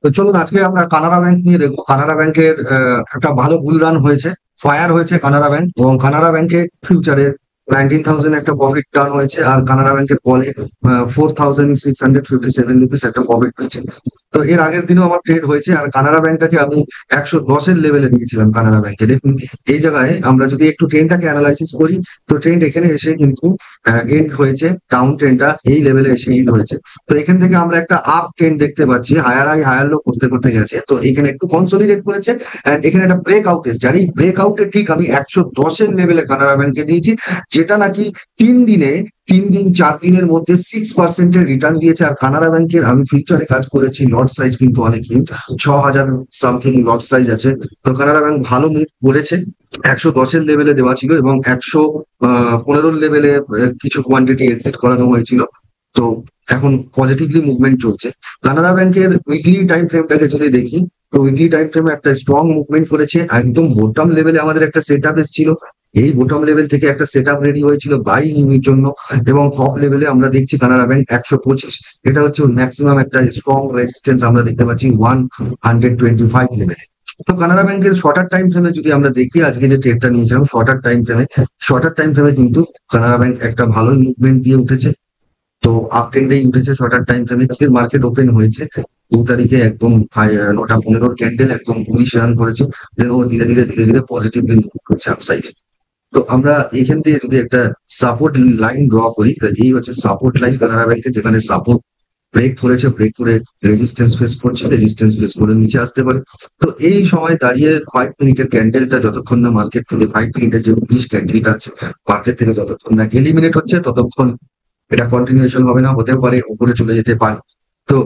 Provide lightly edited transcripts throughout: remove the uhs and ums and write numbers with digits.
তো চলুন আজকে আমরা কানাড়া ব্যাংক নিয়ে দেখবো। কানাড়া ব্যাংকের একটা ভালো বুল রান হয়েছে, ফায়ার হয়েছে কানাড়া ব্যাংক, এবং কানাড়া ব্যাংকে ফিউচারে 19,000 একটা প্রফিট টার্ন হয়েছে, আর কানাড়া ব্যাংকের কলে 4,657 রুপিস একটা প্রফিট পেয়েছে। তো এর আগের দিনও আমার ট্রেড হয়েছে, আর কানাড়া ব্যাংকটাকে আমি 110-এর লেভেলে দিয়েছিলাম। কানাড়া ব্যাংকে দেখুন, এই জায়গায় আমরা যদি একটু ট্রেনটাকে অ্যানালাইসিস করি, তো ট্রেন্ড এখানে এসে কিন্তু এন্ড হয়েছে, ডাউন ট্রেন্ডটা এই লেভেলে এসে এন্ড হয়েছে। তো এখান থেকে আমরা একটা আপ ট্রেন্ড দেখতে পাচ্ছি, হায়ার হাই হায়ার লো করতে করতে গেছে। তো এখানে একটু কনসলিডেট করেছে, এন্ড এখানে একটা ব্রেক আউট এসছে, আর এই ব্রেক আউটে ঠিক আমি 110-এর লেভেলে কানাড়া ব্যাংকে দিয়েছি, যেটা নাকি 3 দিন 4 দিনের মধ্যে 6%-এর রিটার্ন দিয়েছে। আর কানাড়া ব্যাংকের আমি ফিউচারে কাজ করেছি, লট সাইজ কিন্তু অনেক হিউজ, 6,000 সামথিং লট সাইজ আছে। তো কানাড়া ব্যাংক ভালো মুভ করেছে, 110-এর লেভেলে দেওয়া ছিল এবং 115-র লেভেলে কিছু কোয়ান্টিটি এক্সিট করানো হয়েছিল। তো এখন পজিটিভলি মুভমেন্ট চলছে। কানাড়া ব্যাংকের উইকলি টাইম ফ্রেমটাকে যদি দেখি, তো উইকলি টাইম ফ্রেমে একটা স্ট্রং মুভমেন্ট করেছে। একদম বোটম লেভেলে আমাদের একটা সেট আপ এসেছিল, এই বোটম লেভেল থেকে একটা সেট আপ রেডি হয়েছিল বাইং এর জন্য, এবং টপ লেভেলে আমরা দেখছি কানাড়া ব্যাংক 125, এটা হচ্ছে ম্যাক্সিমাম একটা স্ট্রং রেজিস্ট্যান্স আমরা দেখতে পাচ্ছি 125 লেভেলে। তো কানাড়া ব্যাংকের শর্টার টাইম ফ্রেমে যদি আমরা দেখি, আজকে যে ট্রেডটা নিয়েছিলাম শর্টার টাইম ফ্রেমে কিন্তু কানাড়া ব্যাংক একটা ভালো মুভমেন্ট দিয়ে উঠেছে। তো আপ ট্রেন্ডেই উঠেছে শর্টার টাইম ফ্রেমে। আজকের মার্কেট ওপেন হয়েছে 2 তারিখে, একদম 9:15 ক্যান্ডেল একদম বুলিশ রান করেছে, দেন ও ধীরে ধীরে ধীরে ধীরে পজিটিভলি মুভ করছে আপসাইডে। তো আমরা এখান থেকে যদি একটা সাপোর্ট লাইন ড্র করি, তো এই হচ্ছে সাপোর্ট লাইন কানাড়া ব্যাংকে, যেখানে সাপোর্ট ব্রেক করেছে, ব্রেক করে রেজিস্ট্যান্স ফেস করছে, রেজিস্ট্যান্স ফেস করে নিচে আসতে পারে। তো এই সময় দাঁড়িয়ে 5 মিনিটের ক্যান্ডেলটা যতক্ষণ না মার্কেট থেকে 5 মিনিটের যে বুলিশ ক্যান্ডেলটা আছে মার্কেট থেকে যতক্ষণ না এলিমিনেট হচ্ছে, ততক্ষণ এটা কন্টিনিউশন হবে না, হতেও পারে উপরে চলে যেতে পারে। তো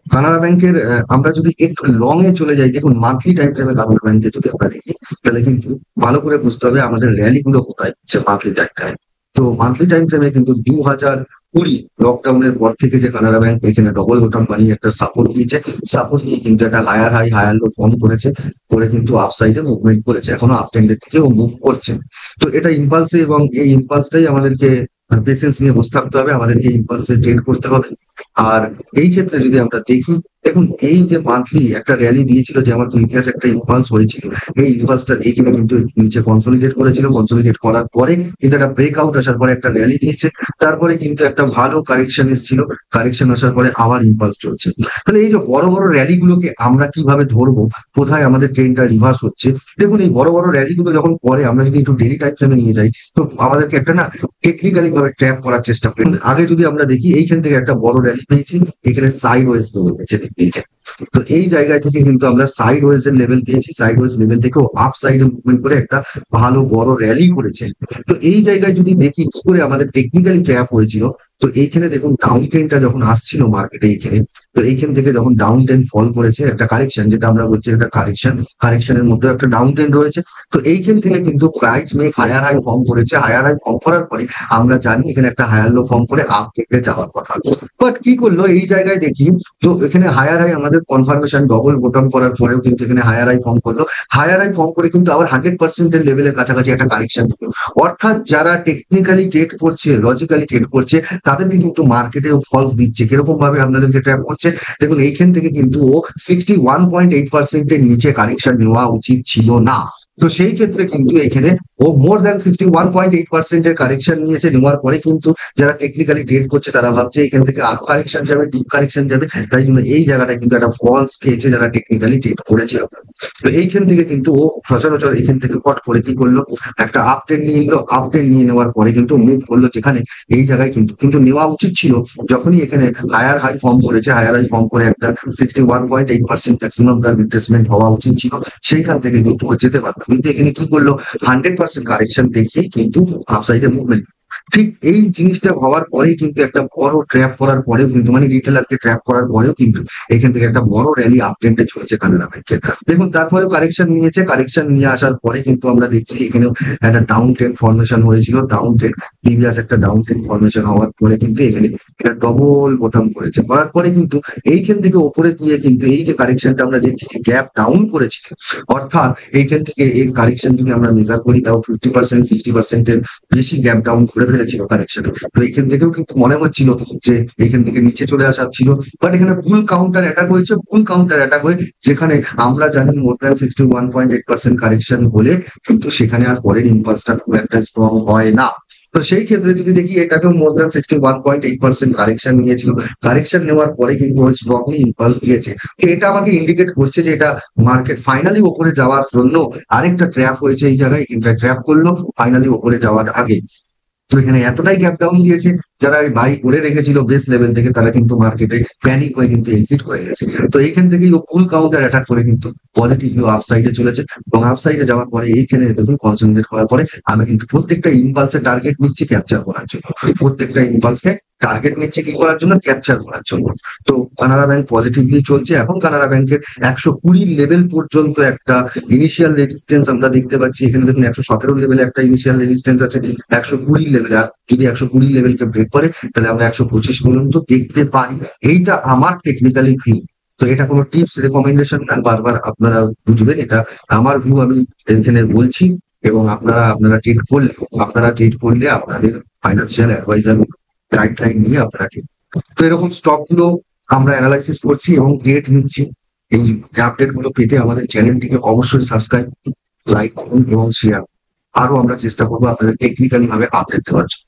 কানাড়া ব্যাংকের আমরা যদি একটু লং এ চলে যাই, দেখুন মান্থলি টাইম ফ্রেমে কানাড়া ব্যাংকে যদি আমরা দেখি, তাহলে কিন্তু ভালো করে বুঝতে হবে আমাদের র্যালি গুলো কোথায় হচ্ছে মান্থলি টাইম ফ্রেমে। তো মান্থলি টাইম ফ্রেমে কিন্তু 2020 লকডাউনের পর থেকে যে কানাড়া ব্যাংক এখানে ডবল বোটাম বানিয়ে একটা সাপোর্ট দিয়েছে, সাপোর্ট দিয়ে কিন্তু একটা higher high higher low form করেছে, করে কিন্তু আপসাইডে মুভমেন্ট করেছে, এখনো আপ ট্রেন্ডের দিকেও মুভ করছে। তো এটা ইম্পালসে, এবং এই ইম্পালসটাই আমাদেরকে পেশেন্স নিয়ে বসে থাকতে হবে, আমাদেরকে ইম্পালসে ট্রেড করতে হবে। আর এই ক্ষেত্রে যদি আমরা দেখি, দেখুন এই যে মান্থলি একটা র্যালি দিয়েছিল, যে আমার প্রিভিয়াস একটা ইম্পালস হয়েছিল, এই ইম্পালসটা এইখানে কিন্তু নিচে কনসলিডেট করেছিল, কনসলিডেট করার পরে কিন্তু একটা ব্রেকআউট আসার পরে একটা র্যালি দিয়েছে, তারপরে কিন্তু একটা ভালো কারেকশন এসেছিল, কারেকশন আসার পরে আবার ইম্পালস চলছে। তাহলে এই যে বড় বড় র্যালি গুলোকে আমরা কিভাবে ধরবো, কোথায় আমাদের ট্রেনটা রিভার্স হচ্ছে, দেখুন এই বড় বড় র্যালি গুলো যখন পরে আমরা যদি একটু ডেলি টাইম ফ্রেমে নিয়ে যাই, তো আমাদেরকে একটা না টেকনিক্যালি ভাবে ট্র্যাপ করার চেষ্টা করি। আগে যদি আমরা দেখি, এইখান থেকে একটা বড় র্যালি পেয়েছি, এখানে সাইড ওয়েজ লেভেল। তো এই জায়গায় থেকে কিন্তু আমরা সাইড ওয়েজ এর লেভেল পেয়েছি, সাইড ওয়েজ লেভেল থেকেও আপ সাইডে মুভমেন্ট করে একটা ভালো বড় র্যালি করেছে। তো এই জায়গায় যদি দেখি কি করে আমাদের টেকনিক্যালি ট্র্যাপ হয়েছিল, তো এইখানে দেখুন ডাউন ট্রেন্ডটা যখন আসছিল মার্কেটে এইখানে, তো এইখান থেকে যখন ডাউন ট্রেন্ড ফল করেছে, একটা কারেকশন, যেটা আমরা বলছি একটা কারেকশন, কারেকশনের মধ্যে একটা ডাউন ট্রেন্ড রয়েছে। তো এইখান থেকে কিন্তু price make higher high form করেছে, হায়ার হাই ফর্ম করার পরে আমরা জানি এখানে একটা হায়ার লো ফর্ম করে আপ ট্রেন্ডে যাওয়ার কথা। বাট কি করলো এই জায়গায় দেখি, তো এখানে হায়ার হাই আমাদের কনফার্মেশন ডবল বোটম করার পরেও কিন্তু এখানে হায়ার হাই ফর্ম করলো, হায়ার হাই ফর্ম করে কিন্তু আবার 100%-এর লেভেলের কাছাকাছি একটা কারেকশন দিল। অর্থাৎ যারা টেকনিক্যালি ট্রেড করছে, লজিক্যালি ট্রেড করছে, তাদেরকে কিন্তু মার্কেটে ফলস দিচ্ছে। কিরকম ভাবে আপনাদেরকে ট্র্যাপ করছে, দেখুন এইখান থেকে কিন্তু ও 61.8%-এর নিচে কারেকশন নেওয়া উচিত ছিল না। তো সেই ক্ষেত্রে কিন্তু এখানে ও মোর দ্যান 61.8%-এর কারেকশন নিয়েছে, নেওয়ার পরে কিন্তু যারা টেকনিক্যালি ট্রেড করছে তারা ভাবছে এখান থেকে আরো কারেকশন যাবে, ডিপ কারেকশন যাবে, তাই জন্য এই জায়গাটায় কিন্তু একটা ফলস খেয়েছে যারা টেকনিক্যালি ট্রেড করেছে। তো এইখান থেকে কিন্তু ও সচরাচর এখান থেকে কট করে কি করলো, একটা আপ ট্রেন্ড নিয়ে নিল, আপ ট্রেন্ড নিয়ে নেওয়ার পরে কিন্তু মুভ করলো, যেখানে এই জায়গায় কিন্তু কিন্তু নেওয়া উচিত ছিল যখনই এখানে হায়ার হাই ফর্ম করেছে, হায়ার হাই ফর্ম করে একটা 61.8% ম্যাক্সিমাম তার রিট্রেসমেন্ট হওয়া উচিত ছিল, সেইখান থেকে কিন্তু ও যেতে পারতো। কিন্তু এখানে কি করলো, 100% কারেকশন দেখিয়ে কিন্তু আপসাইডে মুভমেন্ট। ঠিক এই জিনিসটা হওয়ার পরেই কিন্তু একটা বড় ট্র্যাপ করার পরেও কিন্তু, মানে রিটেলারকে ট্র্যাপ করার পরেও কিন্তু এখান থেকে একটা বড় র্যালি আপট্রেন্ডে চলেছে কানাড়া ব্যাংকের। দেখুন তারপরেও কারেকশন নিয়েছে, কারেকশন নিয়ে আসার পরে কিন্তু আমরা দেখছি এখানেও একটা ডাউন ট্রেন্ড ফর্মেশন হয়েছিল, ডাউন ট্রেন্ড প্রিভিয়াস একটা ডাউন ট্রেন্ড ফর্মেশন হওয়ার পরে কিন্তু এখানে একটা ডবল বোটাম করেছে, করার পরে কিন্তু এইখান থেকে ওপরে গিয়ে কিন্তু এই যে কারেকশনটা আমরা দেখছি যে গ্যাপ ডাউন করেছে, অর্থাৎ এইখান থেকে এর কারেকশন যদি আমরা মেজার করি তাও 50% 60%-এর বেশি গ্যাপ ডাউন করে ফেলেছিল কারেকশনে। তো এখান থেকেও কিন্তু মনে হচ্ছিল যে এখান থেকে নিচে চলে আসার ছিল, বাট এখানে ফুল কাউন্টার অ্যাটাক হয়েছে, ফুল কাউন্টার অ্যাটাক হয়ে যেখানে আমরা জানি মোর দ্যান 61.8% কারেকশন হলে কিন্তু সেখানে আর পরের ইম্পালসটা খুব একটা স্ট্রং হয় না। তো সেই ক্ষেত্রে যদি দেখি এটাকেও মোর দ্যান 61.8% কারেকশন নিয়েছিল, কারেকশন নেওয়ার পরে কিন্তু ওই স্ট্রংলি ইম্পালস দিয়েছে। তো এটা আমাকে ইন্ডিকেট করছে যে এটা মার্কেট ফাইনালি ওপরে যাওয়ার জন্য আরেকটা ট্র্যাপ হয়েছে এই জায়গায়, এটা ট্র্যাপ করলো ফাইনালি ওপরে যাওয়ার আগে। তো এখানে এতটাই গ্যাপ ডাউন দিয়েছে, যারা বাই করে রেখেছিল বেস লেভেল থেকে তারা কিন্তু মার্কেটে প্যানিক হয়ে কিন্তু এক্সিট করে গেছে। তো এইখান থেকেই ও ফুল কাউন্টার অ্যাটাক করে কিন্তু পজিটিভ ভিউ আপসাইডে চলেছে, এবং আপসাইডে যাওয়ার পরে এইখানে দেখুন কনসেন্ট্রেট করার পরে আমি কিন্তু প্রত্যেকটা ইম্পালসে টার্গেট নিচ্ছি ক্যাপচার করার জন্য, প্রত্যেকটা ইম্পালসকে টার্গেট নিচ্ছে কি করার জন্য, ক্যাপচার করার জন্য। তো কানাড়া ব্যাংক পজিটিভলি চলছে, এখন কানাড়া ব্যাংকের 120 লেভেল পর্যন্ত একটা ইনিশিয়াল রেজিস্ট্যান্স আমরা দেখতে পাচ্ছি। এখানে দেখুন 117 লেভেলে একটা ইনিশিয়াল রেজিস্ট্যান্স আছে, 120 লেভেলে। আর যদি 120 লেভেলকে ব্রেক করে তাহলে আমরা 125 পর্যন্ত দেখতে পারি, এইটা আমার টেকনিক্যালি ভিউ। তো এটা কোনো টিপস রেকমেন্ডেশন না, বারবার আপনারা বুঝবেন এটা আমার ভিউ আমি এখানে বলছি। এবং আপনারা ট্রেড করলে আপনাদের ফাইন্যান্সিয়াল অ্যাডভাইজার গাইডলাইন নিয়ে আপনারা ট্রেড। তো এরকম স্টক গুলো আমরা অ্যানালাইসিস করছি এবং ট্রেড নিচ্ছি। এই আপডেট গুলো পেতে আমাদের চ্যানেলটিকে অবশ্যই সাবস্ক্রাইব, লাইক করুন এবং শেয়ার। আরো আমরা চেষ্টা করবো আপনাদের টেকনিক্যালি ভাবে আপডেট দেওয়ার জন্য।